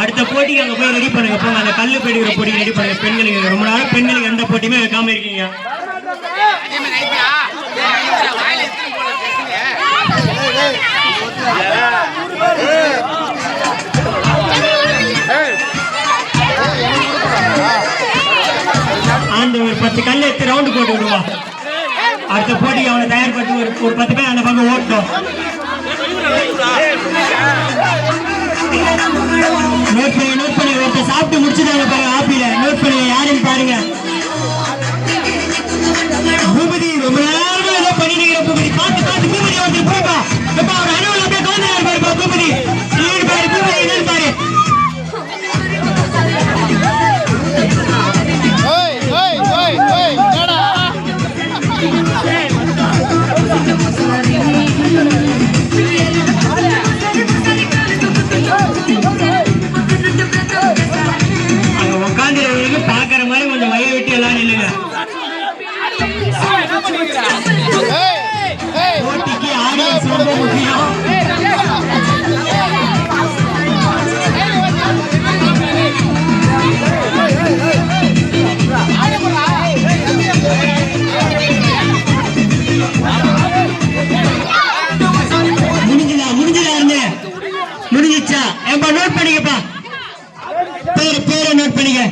அடுத்த போட்டிக்கு அங்க போய் ரெடி பண்ணுங்க போங்க. அந்த கல்லு பெடுகிற போட்டி ரெடி பண்ணுங்க. பெண்களுக்கு ரொம்ப நாள் பெண்களுக்கு எந்த போட்டியுமே வைக்காம இருக்கீங்க. அந்த ஒரு 10 கல் எடுத்து ரவுண்டு போட்டு விடுவா. அடுத்த போட்டிக்கு அவனை தயார்படுத்தி ஒரு 10 பேர் அந்த பக்கம் ஓட்டணும். நோட் பண்ணி ஒருத்தர் சாப்பிட்டு முடிச்சுட்டாங்க பாருங்க. ஆப்பில நோட் பண்ணி யாருன்னு பாருங்க. பூபதி ரொம்ப நேரமா ஏதோ பண்ணிட்டு பூபதி பார்த்து பூபதி ஒருத்தர் போய்ப்பா. எப்ப அவர் அனுவல் அப்படியே கவர்னர் பாருப்பா. பூபதி நீடு பாரு, பூபதி என்னன்னு பாரு. அங்க உட்காந்துறவங்களுக்கு பாக்குற மாதிரி